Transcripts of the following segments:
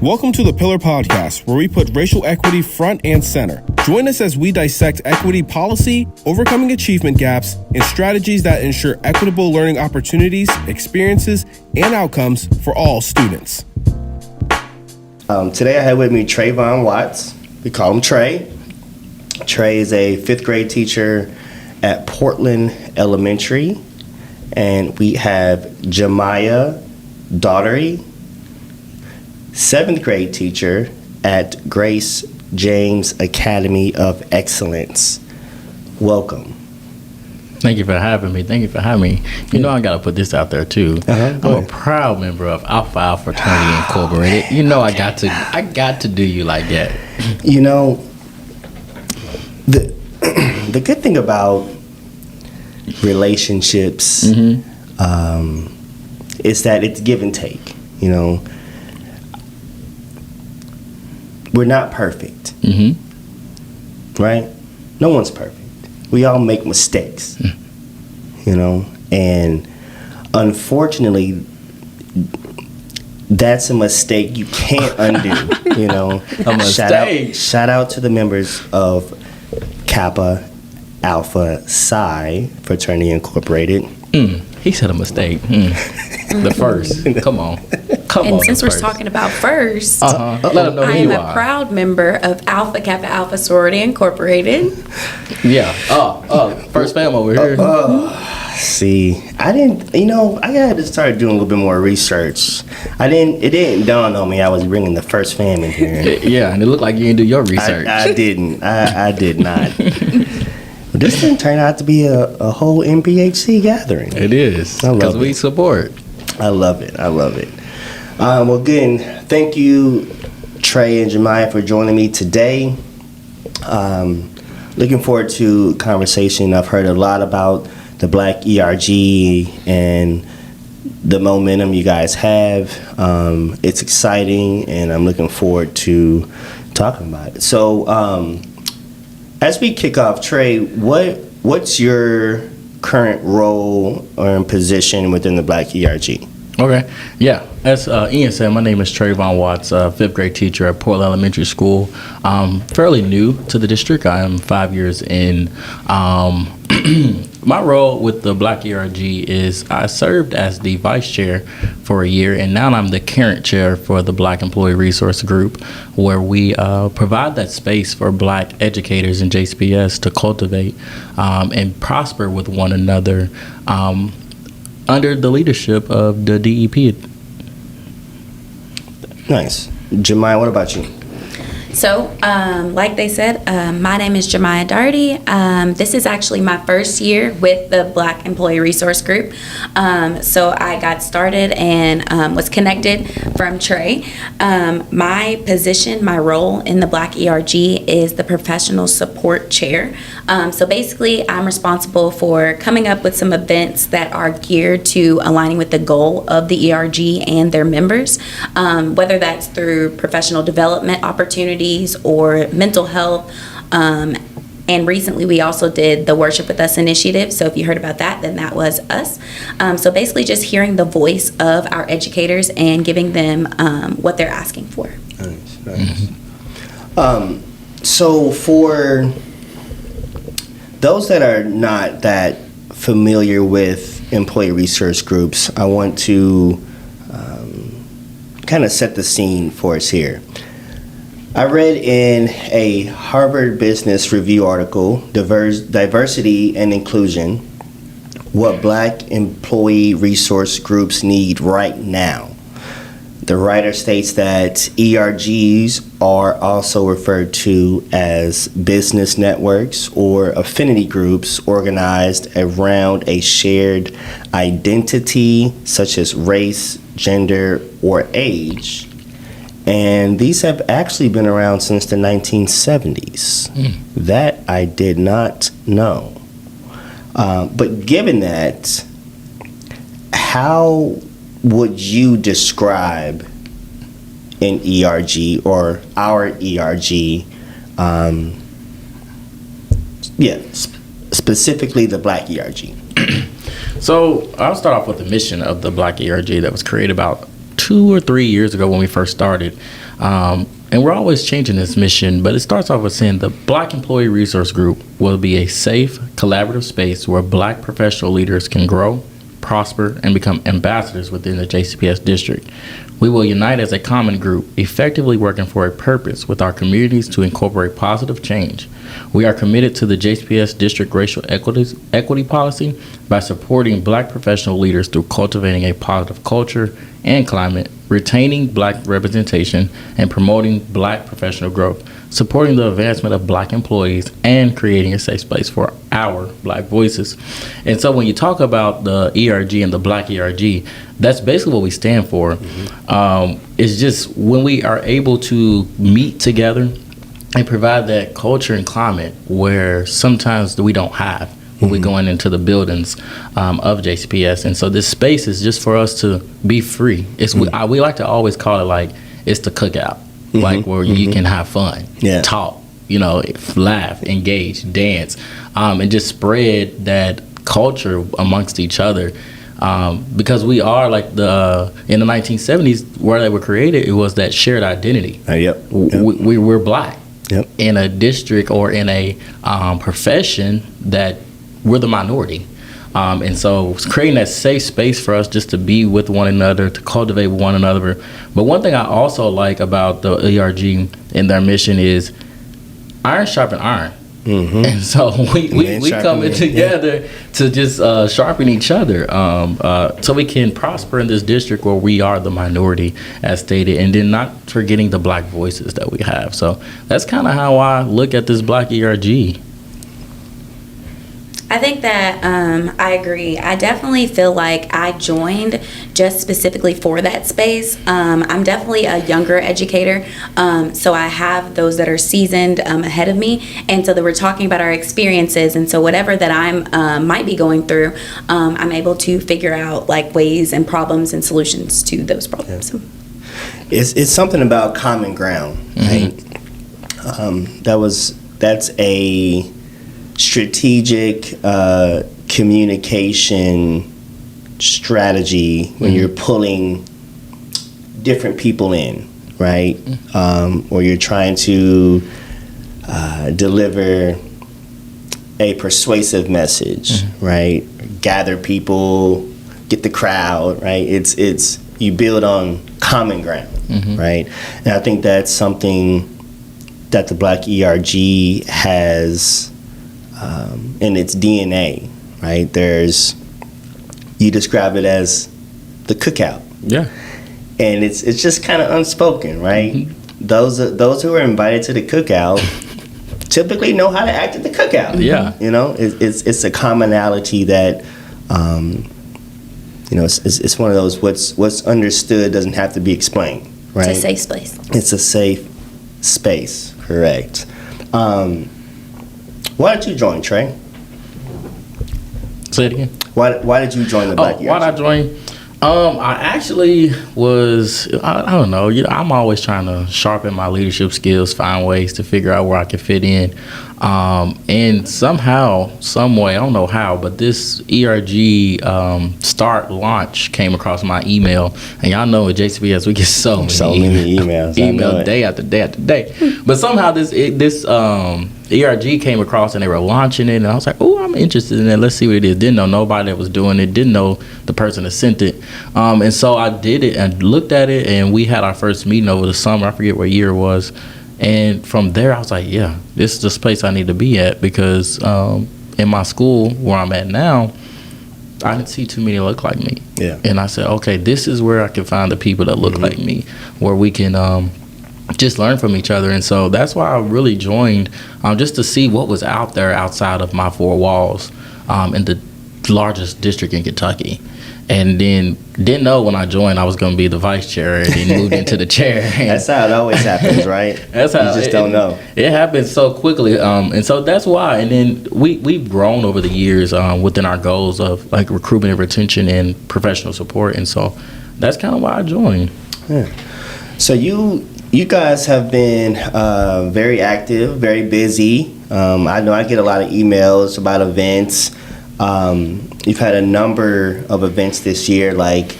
Welcome to the Pillar Podcast, where we put racial equity front and center. Join us as we dissect equity policy, overcoming achievement gaps, and strategies that ensure equitable learning opportunities, experiences, and outcomes for all students. Today I have with me Trayvon Watts. We call him Trey. Trey is a 5th grade teacher at Portland Elementary. And we have Jemiah Daugherty, 7th grade teacher at Grace James Academy of Excellence. Welcome. Thank you for having me. You know I got to put this out there too. I'm a proud member of Alpha Alpha Fraternity Incorporated. You know I got to do you like that. You know, the good thing about relationships is that it's give and take. You know, we're not perfect, right? No one's perfect. We all make mistakes, you know, and unfortunately, that's a mistake you can't undo. You know, a mistake. Shout out to the members of Kappa Alpha Psi Fraternity Incorporated. He said a mistake. The first. Come on. And since we're talking about first, let them know I who am you a are. proud member of Alpha Kappa Alpha Sorority Incorporated. Yeah. First fam over here. See, I had to start doing a little bit more research. It didn't dawn on me I was bringing the first fam in here. Yeah, and it looked like you didn't do your research. I didn't. I did not. This didn't turn out to be a whole MPHC gathering. It is. Because we support. I love it. Well, again, thank you, Trey and Jemiah, for joining me today. Looking forward to conversation. I've heard a lot about the Black ERG and the momentum you guys have. It's exciting, and I'm looking forward to talking about it. So, as we kick off, Trey, what's your current role or position within the Black ERG? Okay. Yeah. As Ian said, my name is Trayvon Watts, 5th grade teacher at Portland Elementary School. Fairly new to the district. I am 5 years in. My role with the Black ERG is I served as the vice chair for a year, and now I'm the current chair for the Black Employee Resource Group, where we provide that space for Black educators in JCPS to cultivate and prosper with one another under the leadership of the DEP. Nice. Jemiah, what about you? So, like they said, my name is Jemiah Daugherty. This is actually my first year with the Black Employee Resource Group. So I got started and was connected from Trey. My position, my role in the Black ERG is the Professional Support Chair. So basically, I'm responsible for coming up with some events that are geared to aligning with the goal of the ERG and their members, whether that's through professional development opportunities or mental health. And recently we also did the Worship With Us initiative. So if you heard about that, then that was us. So basically just hearing the voice of our educators and giving them what they're asking for. Nice. So for those that are not that familiar with employee resource groups, I want to kind of set the scene for us here. I read in a Harvard Business Review article, Diversity and Inclusion, what Black employee resource groups need right now. The writer states that ERGs are also referred to as business networks or affinity groups organized around a shared identity such as race, gender, or age. And these have actually been around since the 1970s. That I did not know. But given that, how would you describe an ERG or our ERG? Specifically the Black ERG. So I'll start off with the mission of the Black ERG that was created about 2 or 3 years ago when we first started. And we're always changing this mission, but it starts off with saying the Black Employee Resource Group will be a safe, collaborative space where Black professional leaders can grow, prosper, and become ambassadors within the JCPS district. We will unite as a common group, effectively working for a purpose with our communities to incorporate positive change. We are committed to the JCPS district racial equity policy by supporting Black professional leaders through cultivating a positive culture and climate, retaining Black representation, and promoting Black professional growth, supporting the advancement of Black employees, and creating a safe space for our Black voices. And so when you talk about the ERG and the Black ERG, that's basically what we stand for. It's just when we are able to meet together and provide that culture and climate where sometimes we don't have when we're going into the buildings of JCPS. And so this space is just for us to be free. It's we like to always call it like it's the cookout, like where you can have fun, talk, laugh, engage, dance, and just spread that culture amongst each other. Because we are like in the 1970s where they were created, it was that shared identity. We're Black in a district or in a profession that we're the minority. And so it's creating that safe space for us just to be with one another, to cultivate one another. But one thing I also like about the ERG and their mission is iron sharpen iron. And so we coming together to just sharpen each other so we can prosper in this district where we are the minority, as stated, and then not forgetting the Black voices that we have. So that's kind of how I look at this Black ERG. I think that I agree. I definitely feel like I joined just specifically for that space. I'm definitely a younger educator, so I have those that are seasoned ahead of me, and so that we're talking about our experiences, and so whatever that I'm might be going through, I'm able to figure out like ways and problems and solutions to those problems. It's something about common ground, right? That's a strategic communication strategy when you're pulling different people in, right? Or you're trying to deliver a persuasive message, right? Gather people, get the crowd, right? It's you build on common ground, right? And I think that's something that the Black ERG has in its DNA, right? You describe it as the cookout. Yeah. And it's just kind of unspoken, right? Those who are invited to the cookout typically know how to act at the cookout. Yeah. It's a commonality that it's one of those what's understood doesn't have to be explained, right? It's a safe space. It's a safe space, correct. Why did you join, Trey? Say it again. Why did you join the Black ERG? Why did I join? I actually was, I don't know, I'm always trying to sharpen my leadership skills, find ways to figure out where I can fit in. And somehow, some way, I don't know how, but this ERG start launch came across my email. And y'all know at JCPS, we get so many emails. Email day after day after day. But somehow this ERG came across and they were launching it. And I was like, oh, I'm interested in that. Let's see what it is. Didn't know nobody that was doing it. Didn't know the person that sent it. And so I did it and looked at it. And we had our first meeting over the summer. I forget what year it was. And from there, I was like, yeah, this is the space I need to be at because in my school where I'm at now, I didn't see too many look like me. Yeah. And I said, okay, this is where I can find the people that look like me, where we can just learn from each other. And so that's why I really joined, just to see what was out there outside of my four walls in the largest district in Kentucky. And then didn't know when I joined I was going to be the vice chair, and then moved into the chair. That's how it always happens, right? That's how you just don't know. It happens so quickly, and so that's why. And then we've grown over the years within our goals of like recruitment and retention and professional support, and so that's kind of why I joined. Yeah. So you guys have been very active, very busy. I know I get a lot of emails about events. You've had a number of events this year, like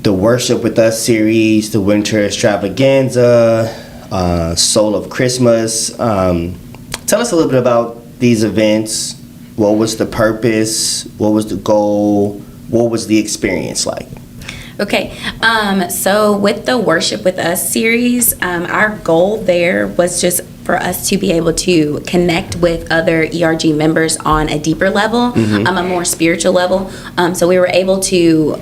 the Worship with Us series, the Winter Extravaganza, Soul of Christmas. Tell us a little bit about these events. What was the purpose? What was the goal? What was the experience like? Okay, so with the Worship with Us series, our goal there was just for us to be able to connect with other ERG members on a deeper level, a more spiritual level. So we were able to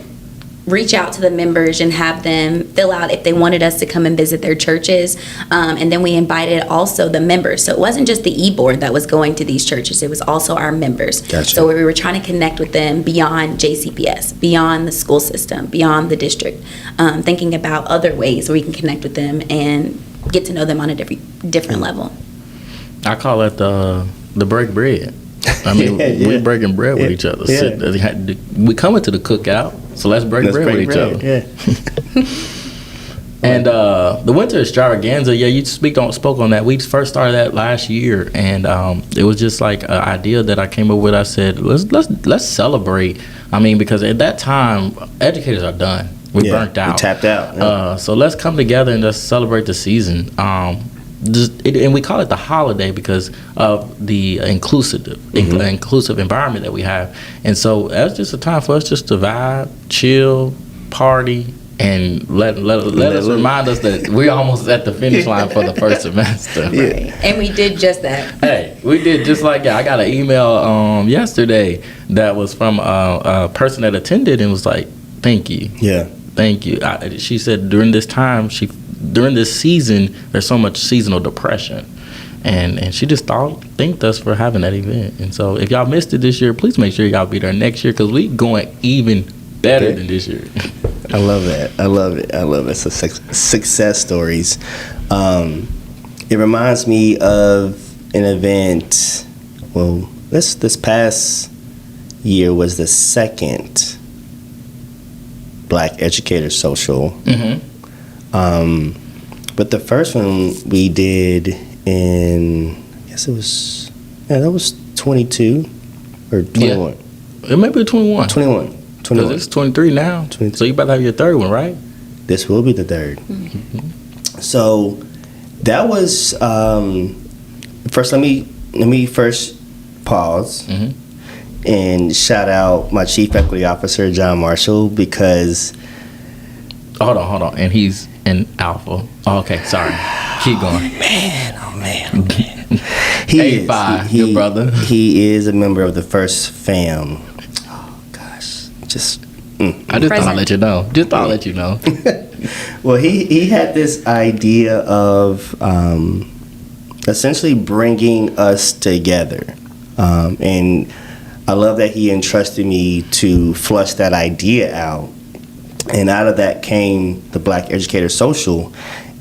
reach out to the members and have them fill out if they wanted us to come and visit their churches. And then we invited also the members. So it wasn't just the e-board that was going to these churches, it was also our members. Gotcha. So we were trying to connect with them beyond JCPS, beyond the school system, beyond the district, thinking about other ways where we can connect with them and get to know them on a different level. I call it the break bread. I mean, we're breaking bread with each other. Yeah. We coming to the cookout, so let's break bread with each other. Yeah. And the Winter Extravaganza, you spoke on that. We first started that last year, and it was just like an idea that I came up with. I said, let's celebrate. I mean, because at that time, educators are done. We burnt out. We tapped out. Yeah. So let's come together and just celebrate the season. And we call it the holiday because of the inclusive environment that we have. And so that's just a time for us just to vibe, chill, party, and let us remind us that we're almost at the finish line for the first semester. Right. And we did just that. Hey, we did just like that. I got an email yesterday that was from a person that attended and was like, thank you. Yeah. Thank you. She said during this season, there's so much seasonal depression. And she just thanked us for having that event. And so if y'all missed it this year, please make sure y'all be there next year because we going even better than this year. I love that. I love it. So success stories. It reminds me of an event. Well, this past year was the second Black Educator Social. But the first one we did in, I guess it was, that was 22 or 21. It may be 21. 21. Because it's 23 now. 23. So you about to have your third one, right? This will be the third. So that was, first let me first pause and shout out my Chief Equity Officer, John Marshall, because... Hold on. And he's in Alpha. Oh, okay, sorry. Keep going. Oh man. He is. Your brother. He is a member of the First Fam. Oh gosh. Just... I just thought I'd let you know. Well, he had this idea of essentially bringing us together. And I love that he entrusted me to flush that idea out. And out of that came the Black Educator Social.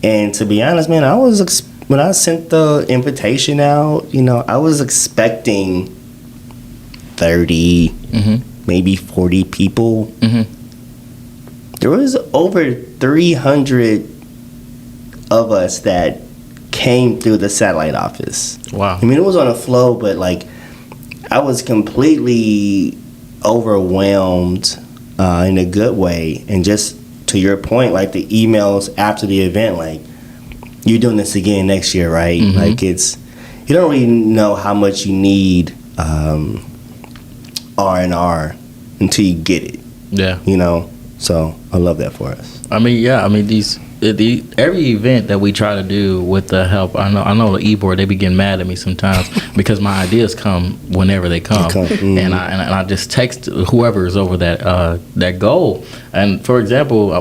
And to be honest, man, when I sent the invitation out, I was expecting 30, maybe 40 people. There was over 300 of us that came through the satellite office. Wow. I mean, it was on a flow, but I was completely overwhelmed in a good way. And just to your point, the emails after the event, you're doing this again next year, right? You don't really know how much you need R&R until you get it. Yeah. So I love that for us. Every event that we try to do with the help, I know the e-board, they be getting mad at me sometimes because my ideas come whenever they come. And I just text whoever is over that goal. And for example,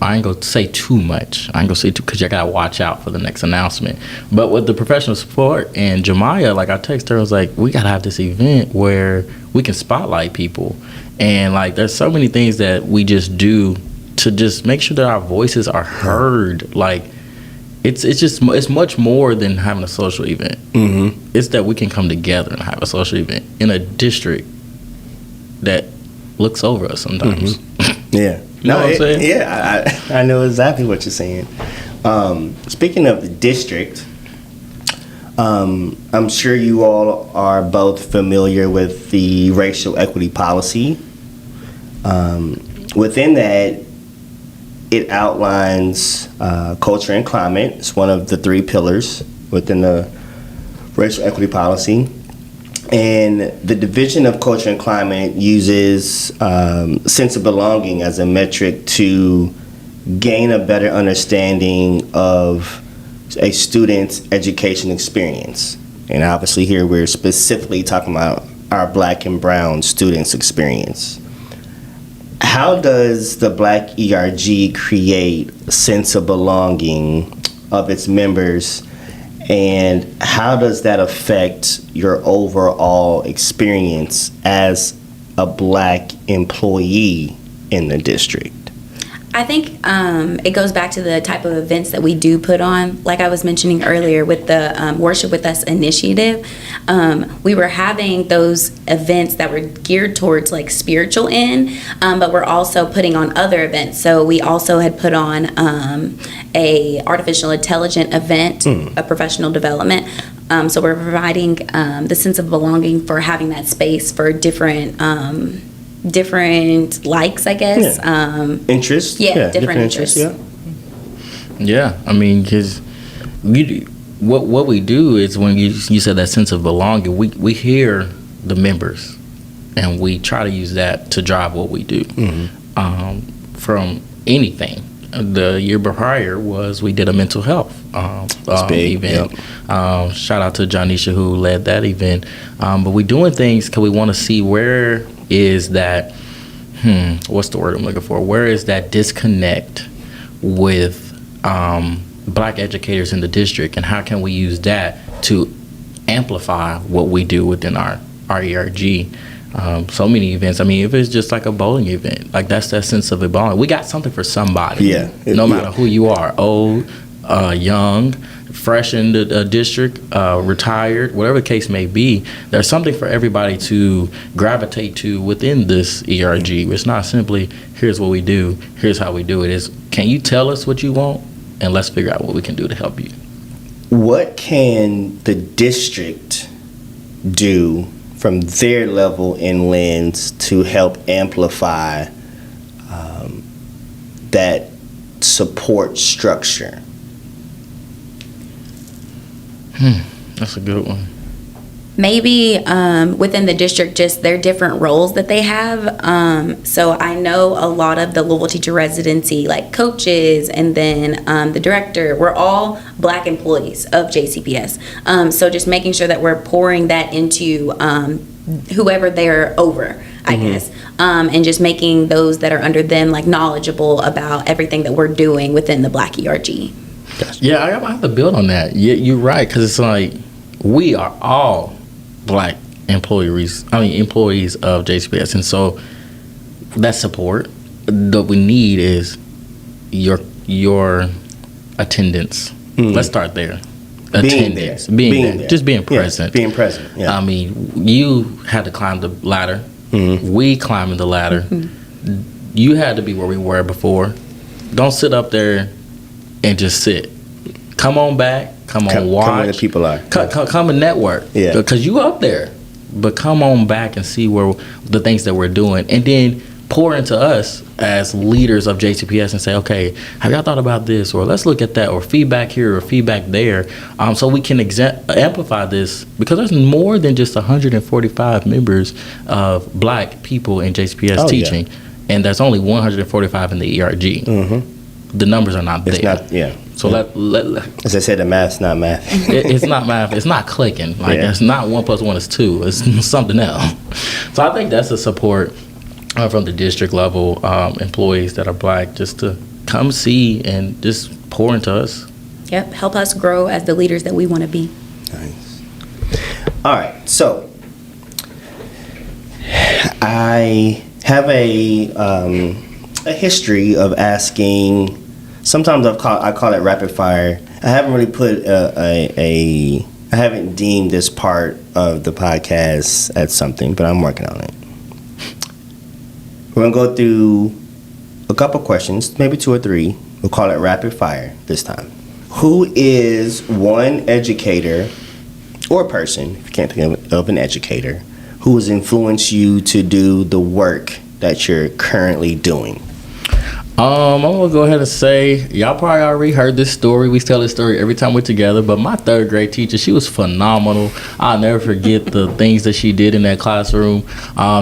I ain't gonna say too much. I ain't gonna say too because you gotta watch out for the next announcement. But with the professional support and Jemiah, I text her, I was like, we gotta have this event where we can spotlight people. And there's so many things that we just do to just make sure that our voices are heard. It's much more than having a social event. It's that we can come together and have a social event in a district that looks over us sometimes. Yeah. You know what I'm saying? Yeah, I know exactly what you're saying. Speaking of the district, I'm sure you all are both familiar with the racial equity policy. Within that, it outlines culture and climate. It's one of the 3 pillars within the racial equity policy. And the division of culture and climate uses sense of belonging as a metric to gain a better understanding of a student's education experience. And obviously here we're specifically talking about our Black and brown students' experience. How does the Black ERG create a sense of belonging of its members, and how does that affect your overall experience as a Black employee in the district? I think it goes back to the type of events that we do put on. Like I was mentioning earlier with the Worship With Us initiative, we were having those events that were geared towards like spiritual end, but we're also putting on other events. So we also had put on a artificial intelligence event, a professional development. So we're providing the sense of belonging for having that space for different likes, I guess. Interests? Different interests. Yeah, I mean, because what we do is when you said that sense of belonging, we hear the members, and we try to use that to drive what we do from anything. The year prior we did a mental health event. Yep. Shout out to Janisha who led that event. But we're doing things because we want to see where is that, what's the word I'm looking for? Where is that disconnect with Black educators in the district, and how can we use that to amplify what we do within our ERG? So many events. I mean, if it's just like a bowling event, like that's that sense of a belonging. We got something for somebody. Yeah. No matter who you are, old, young, fresh in the district, retired, whatever the case may be, there's something for everybody to gravitate to within this ERG. It's not simply, here's what we do, here's how we do it. It's, can you tell us what you want, and let's figure out what we can do to help you. What can the district do from their level and lens to help amplify that support structure? That's a good one. Maybe within the district, just their different roles that they have. So I know a lot of the Louisville Teacher Residency, like coaches, and then the director, we're all Black employees of JCPS. So just making sure that we're pouring that into whoever they're over, I guess, and just making those that are under them like knowledgeable about everything that we're doing within the Black ERG. Yeah, I have to build on that. You're right, because it's like we are all Black employees of JCPS, and so that support that we need is your attendance. Let's start there. Attendance, being there, just being present. Yeah, being present. Yeah. I mean, you had to climb the ladder. We climbed the ladder. You had to be where we were before. Don't sit up there and just sit. Come on back. Come on, watch. Come where the people are. Come and network. Yeah. Because you up there. But come on back and see where the things that we're doing, and then pour into us as leaders of JCPS and say, okay, have y'all thought about this? Or let's look at that, or feedback here or feedback there, so we can amplify this, because there's more than just 145 members of Black people in JCPS teaching, and there's only 145 in the ERG. The numbers are not there. It's not, yeah. So as I said, the math's not math. It's not math. It's not clicking. Like it's not 1 + 1 is 2. It's something else. So I think that's a support from the district level employees that are Black, just to come see and just pour into us. Yep, help us grow as the leaders that we want to be. Nice. All right, so I have a history of asking. Sometimes I call it rapid fire. I haven't really put I haven't deemed this part of the podcast as something, but I'm working on it. We're gonna go through a couple questions, maybe 2 or 3. We'll call it rapid fire this time. Who is one educator or person, if you can't think of an educator, who has influenced you to do the work that you're currently doing? I'm gonna go ahead and say y'all probably already heard this story. We tell this story every time we're together. But my third grade teacher, she was phenomenal. I'll never forget the things that she did in that classroom.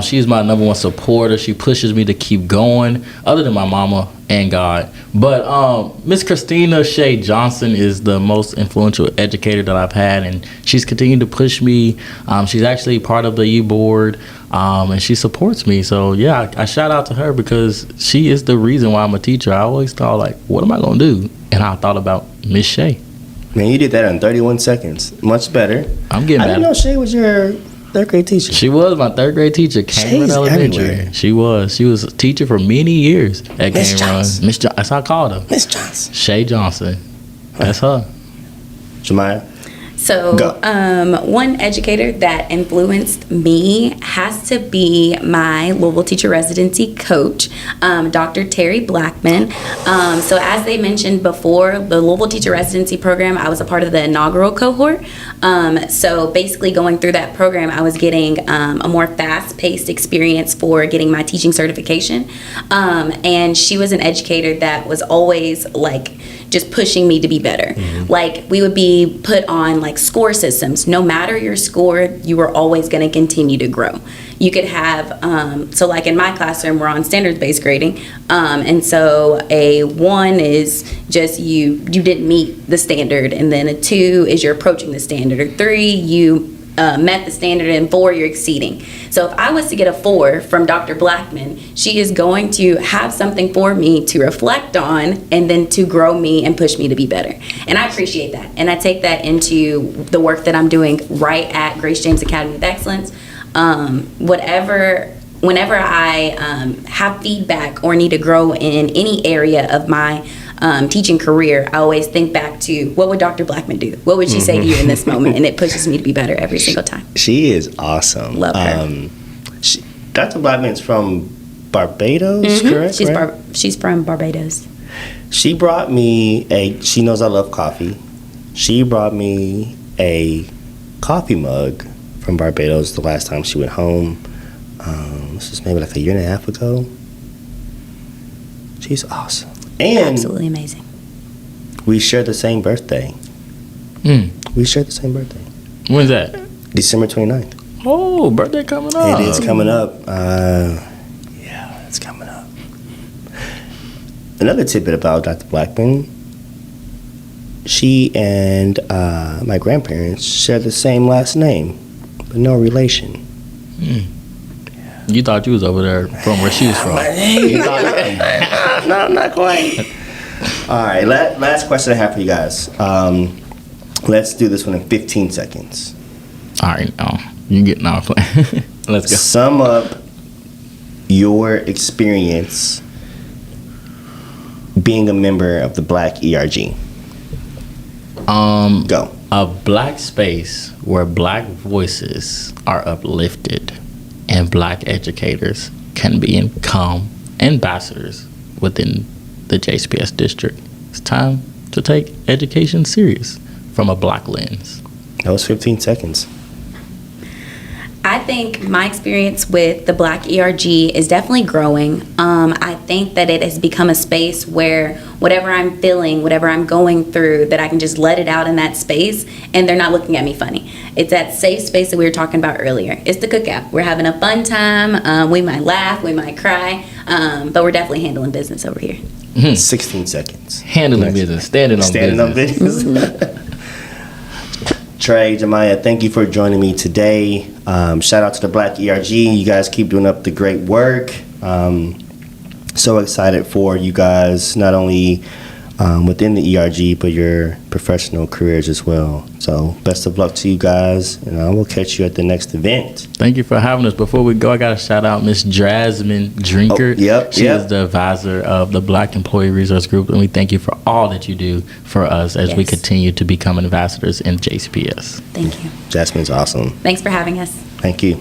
She's my number one supporter. She pushes me to keep going. Other than my mama and God, but Miss Christina Shea Johnson is the most influential educator that I've had, and she's continued to push me. She's actually part of the E board. And she supports me. So, yeah, I shout out to her because she is the reason why I'm a teacher. I always thought, like, what am I going to do? And I thought about Miss Shay. Man, you did that in 31 seconds. Much better. I'm getting I didn't better. know Shay was your third grade teacher. She was my third grade teacher, Cane Run Shay's Elementary. everywhere. She was a teacher for many years at Miss Cane Run. Johnson. Miss Johnson. That's how I called her. Miss Johnson. Shay Johnson. That's her. Jemiah? So, Go. one educator that influenced me has to be my Louisville Teacher Residency coach, Dr. Terry Blackman. So, as they mentioned before, the Louisville Teacher Residency program, I was a part of the inaugural cohort. So, basically, going through that program, I was getting a more fast-paced experience for getting my teaching certification. And she was an educator that was always like just pushing me to be better. Like, we would be put on like score systems. No matter your score, you were always going to continue to grow. You could have, so like in my classroom, we're on standards-based grading. And so a 1 is just you didn't meet the standard. And then a 2 is you're approaching the standard. Or 3, you met the standard, and 4, you're exceeding. So if I was to get a 4 from Dr. Blackman, she is going to have something for me to reflect on and then to grow me and push me to be better. And I appreciate that. And I take that into the work that I'm doing right at Grace James Academy of Excellence. Whenever I have feedback or need to grow in any area of my teaching career, I always think back to what would Dr. Blackman do? What would she say to you in this moment? And it pushes me to be better every single time. She is awesome. Love her. Dr. Blackman's from Barbados, correct? She's from Barbados. She brought me she knows I love coffee. She brought me a coffee mug from Barbados the last time she went home. This is maybe like a year and a half ago. She's awesome. And Absolutely amazing. we share the same birthday. We share the same birthday. When's that? December 29th. Oh, birthday coming up. It is coming up. Yeah, it's coming up. Another tidbit about Dr. Blackman. She and my grandparents share the same last name, but no relation. You thought you was over there from where she was from. No, not quite. All right, last question I have for you guys. Let's do this one in 15 seconds. All right, you getting off. Let's go. Sum up your experience being a member of the Black ERG. Go. A black space where black voices are uplifted and black educators can become ambassadors within the JCPS district. It's time to take education serious from a black lens. That was 15 seconds. I think my experience with the Black ERG is definitely growing. I think that it has become a space where whatever I'm feeling, whatever I'm going through, that I can just let it out in that space and they're not looking at me funny. It's that safe space that we were talking about earlier. It's the cookout. We're having a fun time. We might laugh, we might cry, but we're definitely handling business over here. 16 seconds. Handling business, standing on business. Trey, Jemiah, thank you for joining me today. Shout out to the Black ERG. You guys keep doing up the great work. So excited for you guys, not only within the ERG, but your professional careers as well. So best of luck to you guys, and I will catch you at the next event. Thank you for having us. Before we go, I got to shout out Miss Jasmine Drinker. She is the advisor of the Black Employee Resource Group, and we thank you for all that you do for us as we continue to become ambassadors in JCPS. Thank you. Jasmine's awesome. Thanks for having us. Thank you.